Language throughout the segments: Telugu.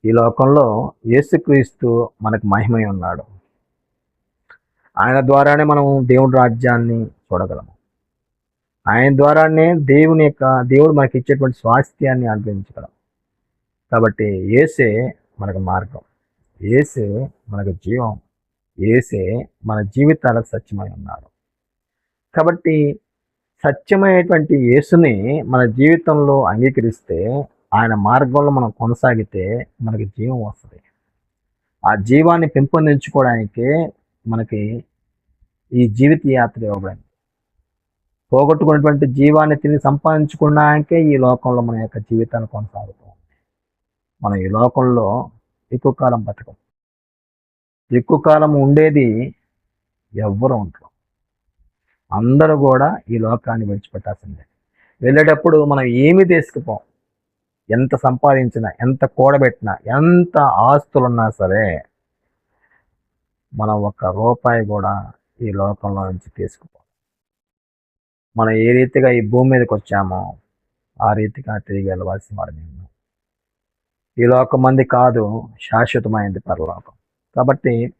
ఈ లోకంలో యేసుక్రీస్తు మనకు మహిమై ఉన్నాడు. ఆయన ద్వారానే మనం దేవుడి రాజ్యాన్ని చూడగలము. ఆయన ద్వారానే దేవుడు మనకి ఇచ్చేటువంటి స్వాస్థ్యాన్ని అనుభవించగలం. కాబట్టి యేసే మనకు మార్గం, యేసే మనకు జీవం, యేసే మన జీవితాలకు సత్యమై ఉన్నాడు. కాబట్టి సత్యమైనటువంటి యేసుని మన జీవితంలో అంగీకరిస్తే, ఆయన మార్గంలో మనం కొనసాగితే మనకి జీవం వస్తుంది. ఆ జీవాన్ని పెంపొందించుకోవడానికే మనకి ఈ జీవిత యాత్ర ఇవ్వబడింది. పోగొట్టుకున్నటువంటి జీవాన్ని తిరిగి సంపాదించుకోవడానికే ఈ లోకంలో మన యొక్క జీవితాన్ని కొనసాగుతాం. మనం ఈ లోకంలో ఎక్కువ కాలం బతకం. ఎక్కువ కాలం ఉండేది ఎవ్వరు ఉంటారు. అందరూ కూడా ఈ లోకాన్ని విడిచిపెట్టాల్సిందే. వెళ్ళేటప్పుడు మనం ఏమి తీసుకుపోం. ఎంత సంపాదించినా, ఎంత కూడబెట్టినా, ఎంత ఆస్తులున్నా సరే మనం ఒక్క రూపాయి కూడా ఈ లోకంలో నుంచి తీసుకుపోం. మనం ఏ రీతిగా ఈ భూమి మీదకి వచ్చామో ఆ రీతిగా తిరిగి వెళ్ళవలసిన వాడు మేము. ఈ లోకం మంది కాదు, శాశ్వతమైనది పరలోకం. కాబట్టి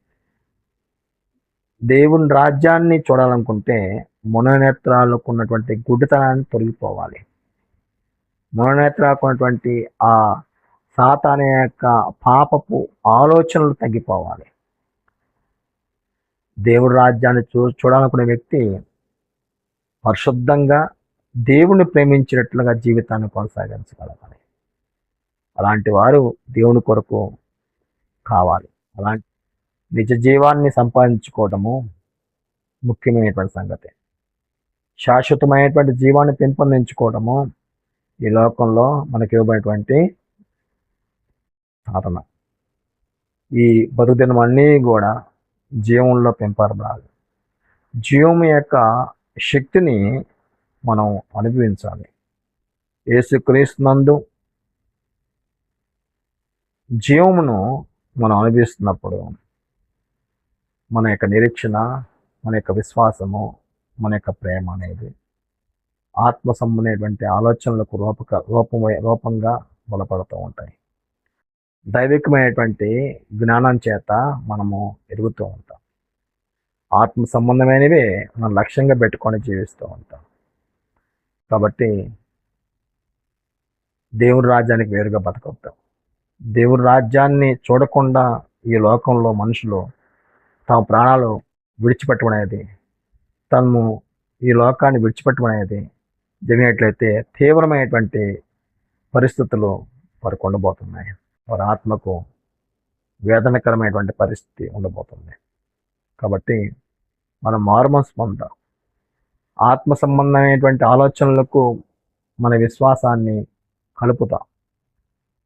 దేవుని రాజ్యాన్ని చూడాలనుకుంటే మనోనేత్రాలకు ఉన్నటువంటి గుడ్డితనాన్ని తొలగిపోవాలి. మనోనేత్రాలకు ఉన్నటువంటి ఆ సాతాను యొక్క పాపపు ఆలోచనలు తగ్గిపోవాలి. దేవుడి రాజ్యాన్ని చూడాలనుకునే వ్యక్తి పరిశుద్ధంగా దేవుణ్ణి ప్రేమించినట్లుగా జీవితాన్ని కొనసాగించగలగాలి. అలాంటి వారు దేవుని కొరకు కావాలి. అలాంటి నిజ జీవాన్ని సంపాదించుకోవడము ముఖ్యమైనటువంటి సంగతి. శాశ్వతమైనటువంటి జీవాన్ని పెంపొందించుకోవడము ఈ లోకంలో మనకి ఇవ్వబడినటువంటి సాధన. ఈ బతుకుదినం అన్నీ కూడా జీవంలో పెంపబడాలి. జీవం యొక్క శక్తిని మనం అనుభవించాలి. యేసుక్రీస్తునందు జీవమును మనం అనుభవిస్తున్నప్పుడు మన యొక్క నిరీక్షణ, మన యొక్క విశ్వాసము, మన యొక్క ప్రేమ అనేది ఆత్మ సంబంధమైనటువంటి ఆలోచనలకు రూపంగా బలపడుతూ ఉంటాయి. దైవికమైనటువంటి జ్ఞానం చేత మనము ఎదుగుతూ ఉంటాం. ఆత్మ సంబంధమైనవే మనం లక్ష్యంగా పెట్టుకొని జీవిస్తూ ఉంటాం. కాబట్టి దేవుడి రాజ్యానికి వేరుగా బతకొద్దాం. దేవుడి రాజ్యాన్ని చూడకుండా ఈ లోకంలో మనుషులు తమ ప్రాణాలు విడిచిపెట్టమనేది, తను ఈ లోకాన్ని విడిచిపెట్టమనేది జరిగినట్లయితే తీవ్రమైనటువంటి పరిస్థితులు వారికి ఉండబోతున్నాయి. వారి ఆత్మకు వేదనకరమైనటువంటి పరిస్థితి ఉండబోతుంది. కాబట్టి మనం మారుమనసు పొందాం. ఆత్మ సంబంధమైనటువంటి ఆలోచనలకు మన విశ్వాసాన్ని కలుపుతాం.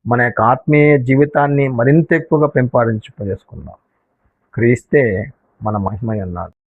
మన యొక్క ఆత్మీయ జీవితాన్ని మరింత ఎక్కువగా పెంపొందించుకుందాం. క్రీస్తే మన మహిమ అన్నాడు.